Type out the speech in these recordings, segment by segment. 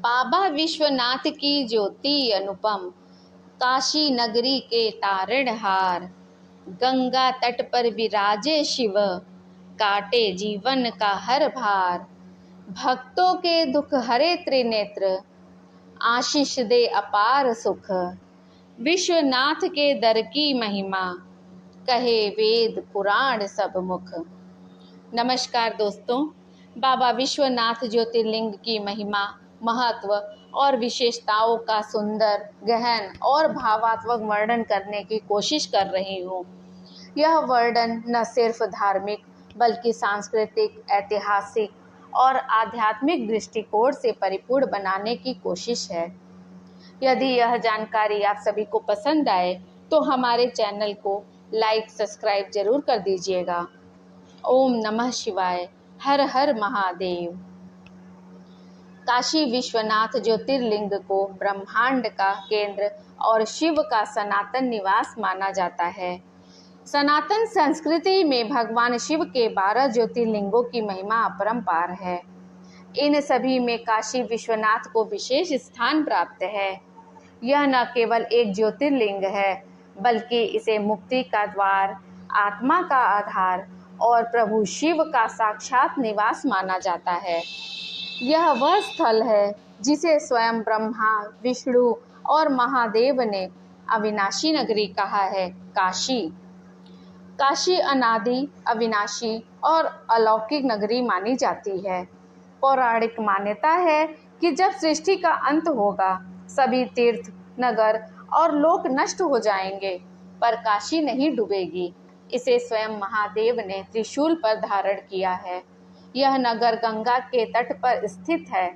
बाबा विश्वनाथ की ज्योति अनुपम, काशी नगरी के तारणहार। गंगा तट पर विराजे शिव, काटे जीवन का हर भार। भक्तों के दुख हरे त्रिनेत्र, आशीष दे अपार सुख। विश्वनाथ के दर की महिमा, कहे वेद पुराण सब मुख। नमस्कार दोस्तों, बाबा विश्वनाथ ज्योतिर्लिंग की महिमा, महत्व और विशेषताओं का सुंदर, गहन और भावात्मक वर्णन करने की कोशिश कर रही हूँ। यह वर्णन न सिर्फ धार्मिक बल्कि सांस्कृतिक, ऐतिहासिक और आध्यात्मिक दृष्टिकोण से परिपूर्ण बनाने की कोशिश है। यदि यह जानकारी आप सभी को पसंद आए तो हमारे चैनल को लाइक, सब्सक्राइब जरूर कर दीजिएगा। ओम नमः शिवाय, हर हर महादेव। काशी विश्वनाथ ज्योतिर्लिंग को ब्रह्मांड का केंद्र और शिव का सनातन निवास माना जाता है। सनातन संस्कृति में भगवान शिव के 12 ज्योतिर्लिंगों की महिमा अपरंपार है। इन सभी में काशी विश्वनाथ को विशेष स्थान प्राप्त है। यह न केवल एक ज्योतिर्लिंग है, बल्कि इसे मुक्ति का द्वार, आत्मा का आधार और प्रभु शिव का साक्षात निवास माना जाता है। यह वह स्थल है जिसे स्वयं ब्रह्मा, विष्णु और महादेव ने अविनाशी नगरी कहा है। काशी अनादि, अविनाशी और अलौकिक नगरी मानी जाती है। पौराणिक मान्यता है कि जब सृष्टि का अंत होगा, सभी तीर्थ, नगर और लोक नष्ट हो जाएंगे, पर काशी नहीं डूबेगी। इसे स्वयं महादेव ने त्रिशूल पर धारण किया है। यह नगर गंगा के तट पर स्थित है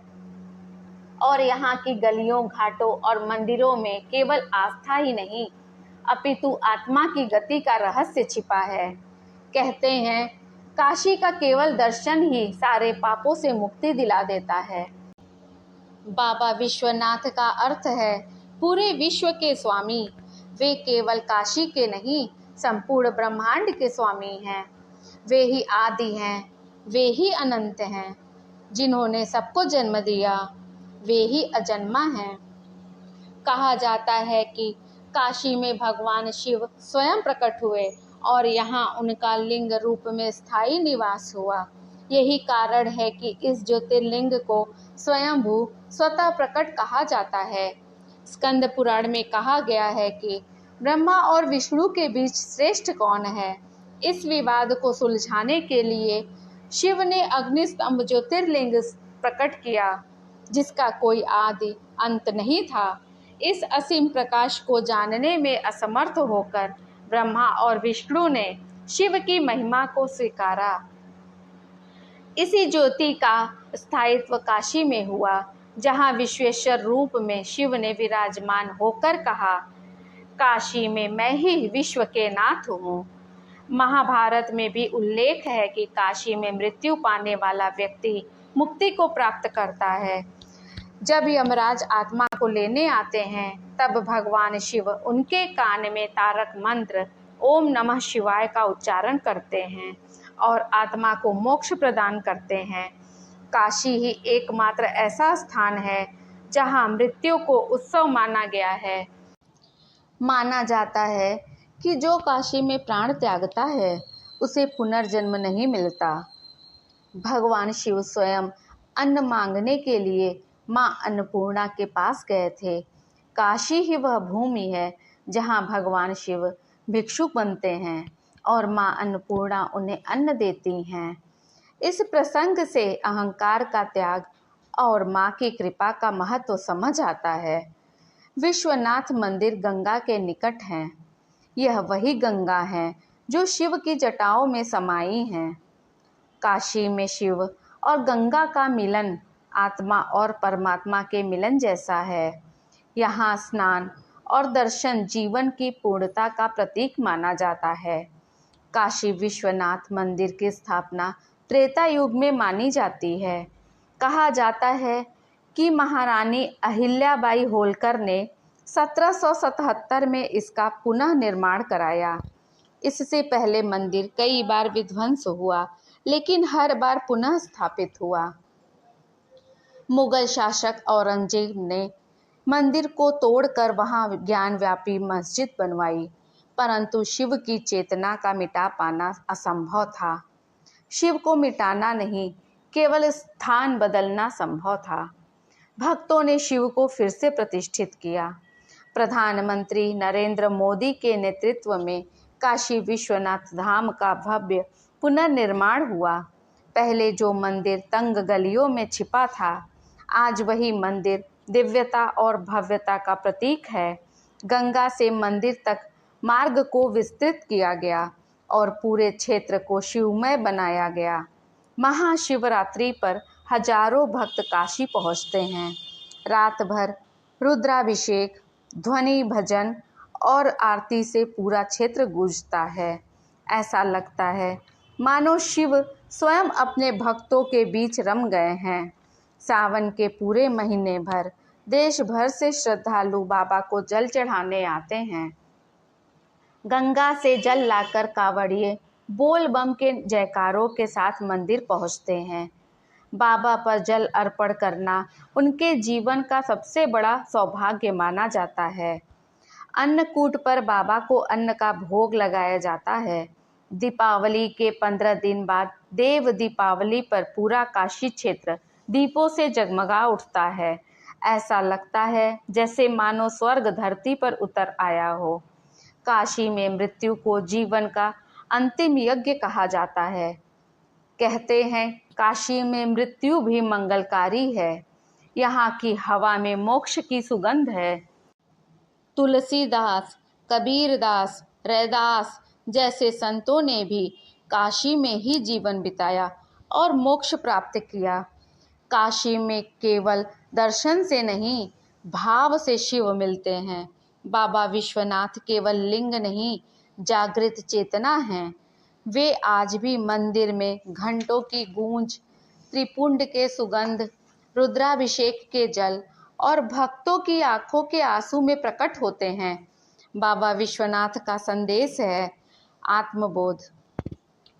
और यहाँ की गलियों, घाटों और मंदिरों में केवल आस्था ही नहीं, अपितु आत्मा की गति का रहस्य छिपा है। कहते हैं, काशी का केवल दर्शन ही सारे पापों से मुक्ति दिला देता है। बाबा विश्वनाथ का अर्थ है पूरे विश्व के स्वामी। वे केवल काशी के नहीं, संपूर्ण ब्रह्मांड के स्वामी हैं। वे ही आदि हैं, वे ही अनंत हैं। जिन्होंने सबको जन्म दिया, वे ही अजन्मा हैं। कहा जाता है कि काशी में भगवान शिव स्वयं प्रकट हुए और यहाँ उनका लिंग रूप में स्थायी निवास हुआ। यही कारण है कि इस ज्योतिर्लिंग को स्वयंभू, स्वतः प्रकट कहा जाता है। स्कंद पुराण में कहा गया है कि ब्रह्मा और विष्णु के बीच श्रेष्ठ कौन है। इस विवाद को सुलझाने के लिए शिव ने अग्निस्तंभ ज्योतिर्लिंग प्रकट किया, जिसका कोई आदि अंत नहीं था। इस असीम प्रकाश को जानने में असमर्थ होकर ब्रह्मा और विष्णु ने शिव की महिमा को स्वीकारा। इसी ज्योति का स्थायित्व काशी में हुआ, जहाँ विश्वेश्वर रूप में शिव ने विराजमान होकर कहा, काशी में मैं ही विश्व के नाथ हूँ। महाभारत में भी उल्लेख है कि काशी में मृत्यु पाने वाला व्यक्ति मुक्ति को प्राप्त करता है। जब यमराज आत्मा को लेने आते हैं, तब भगवान शिव उनके कान में तारक मंत्र ओम नमः शिवाय का उच्चारण करते हैं और आत्मा को मोक्ष प्रदान करते हैं। काशी ही एकमात्र ऐसा स्थान है जहां मृत्यु को उत्सव माना गया है। माना जाता है कि जो काशी में प्राण त्यागता है, उसे पुनर्जन्म नहीं मिलता। भगवान शिव स्वयं अन्न मांगने के लिए मां अन्नपूर्णा के पास गए थे। काशी ही वह भूमि है जहां भगवान शिव भिक्षुक बनते हैं और मां अन्नपूर्णा उन्हें अन्न देती हैं। इस प्रसंग से अहंकार का त्याग और मां की कृपा का महत्व समझ आता है। विश्वनाथ मंदिर गंगा के निकट है। यह वही गंगा है जो शिव की जटाओं में समाई है। काशी में शिव और गंगा का मिलन आत्मा और परमात्मा के मिलन जैसा है। यहाँ स्नान और दर्शन जीवन की पूर्णता का प्रतीक माना जाता है। काशी विश्वनाथ मंदिर की स्थापना त्रेता युग में मानी जाती है। कहा जाता है कि महारानी अहिल्याबाई होलकर ने 1777 में इसका पुनः निर्माण कराया। इससे पहले मंदिर कई बार विध्वंस हुआ, लेकिन हर बार पुनः स्थापित हुआ। मुगल शासक औरंगजेब ने मंदिर को तोड़कर वहां ज्ञानव्यापी मस्जिद बनवाई, परंतु शिव की चेतना का मिटा पाना असंभव था। शिव को मिटाना नहीं, केवल स्थान बदलना संभव था। भक्तों ने शिव को फिर से प्रतिष्ठित किया। प्रधानमंत्री नरेंद्र मोदी के नेतृत्व में काशी विश्वनाथ धाम का भव्य पुनर्निर्माण हुआ। पहले जो मंदिर तंग गलियों में छिपा था, आज वही मंदिर दिव्यता और भव्यता का प्रतीक है। गंगा से मंदिर तक मार्ग को विस्तृत किया गया और पूरे क्षेत्र को शिवमय बनाया गया। महाशिवरात्रि पर हजारों भक्त काशी पहुंचते हैं। रात भर रुद्राभिषेक, ध्वनि भजन और आरती से पूरा क्षेत्र गूंजता है। ऐसा लगता है मानो शिव स्वयं अपने भक्तों के बीच रम गए हैं। सावन के पूरे महीने भर देश भर से श्रद्धालु बाबा को जल चढ़ाने आते हैं। गंगा से जल लाकर कांवड़िए बोल बम के जयकारों के साथ मंदिर पहुंचते हैं। बाबा पर जल अर्पण करना उनके जीवन का सबसे बड़ा सौभाग्य माना जाता है। अन्नकूट पर बाबा को अन्न का भोग लगाया जाता है। दीपावली के 15 दिन बाद देव दीपावली पर पूरा काशी क्षेत्र दीपों से जगमगा उठता है। ऐसा लगता है जैसे मानो स्वर्ग धरती पर उतर आया हो। काशी में मृत्यु को जीवन का अंतिम यज्ञ कहा जाता है। कहते हैं काशी में मृत्यु भी मंगलकारी है। यहाँ की हवा में मोक्ष की सुगंध है। तुलसीदास, कबीरदास, रैदास जैसे संतों ने भी काशी में ही जीवन बिताया और मोक्ष प्राप्त किया। काशी में केवल दर्शन से नहीं, भाव से शिव मिलते हैं। बाबा विश्वनाथ केवल लिंग नहीं, जागृत चेतना हैं। वे आज भी मंदिर में घंटों की गूंज, त्रिपुंड के सुगंध, रुद्राभिषेक के जल और भक्तों की आंखों के आंसू में प्रकट होते हैं। बाबा विश्वनाथ का संदेश है आत्मबोध।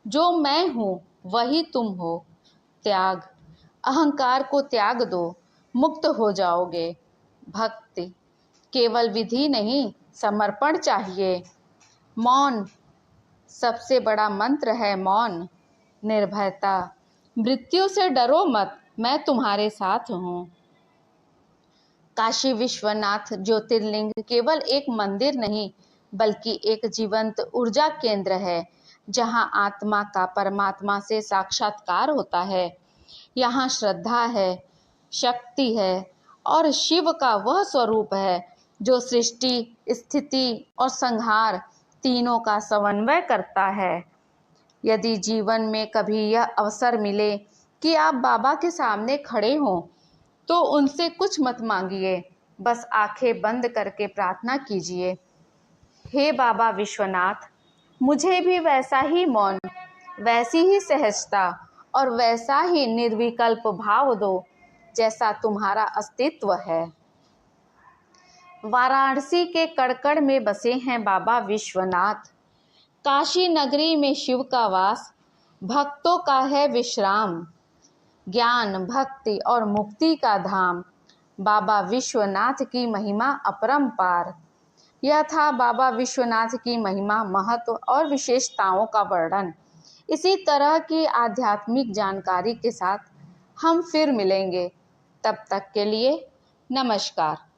जो मैं हूँ वही तुम हो। त्याग, अहंकार को त्याग दो, मुक्त हो जाओगे। भक्ति केवल विधि नहीं, समर्पण चाहिए। मौन सबसे बड़ा मंत्र है। मौन, निर्भयता, मृत्यु से डरो मत, मैं तुम्हारे साथ हूँ। काशी विश्वनाथ ज्योतिर्लिंग केवल एक मंदिर नहीं, बल्कि एक जीवंत ऊर्जा केंद्र है, जहाँ आत्मा का परमात्मा से साक्षात्कार होता है। यहाँ श्रद्धा है, शक्ति है और शिव का वह स्वरूप है जो सृष्टि, स्थिति और संहार तीनों का समन्वय करता है। यदि जीवन में कभी यह अवसर मिले कि आप बाबा के सामने खड़े हों, तो उनसे कुछ मत मांगिए, बस आंखें बंद करके प्रार्थना कीजिए। हे बाबा विश्वनाथ, मुझे भी वैसा ही मौन, वैसी ही सहजता और वैसा ही निर्विकल्प भाव दो जैसा तुम्हारा अस्तित्व है। वाराणसी के कड़कड़ में बसे हैं बाबा विश्वनाथ। काशी नगरी में शिव का वास, भक्तों का है विश्राम। ज्ञान, भक्ति और मुक्ति का धाम, बाबा विश्वनाथ की महिमा अपरंपार। यह था बाबा विश्वनाथ की महिमा, महत्व और विशेषताओं का वर्णन। इसी तरह की आध्यात्मिक जानकारी के साथ हम फिर मिलेंगे। तब तक के लिए नमस्कार।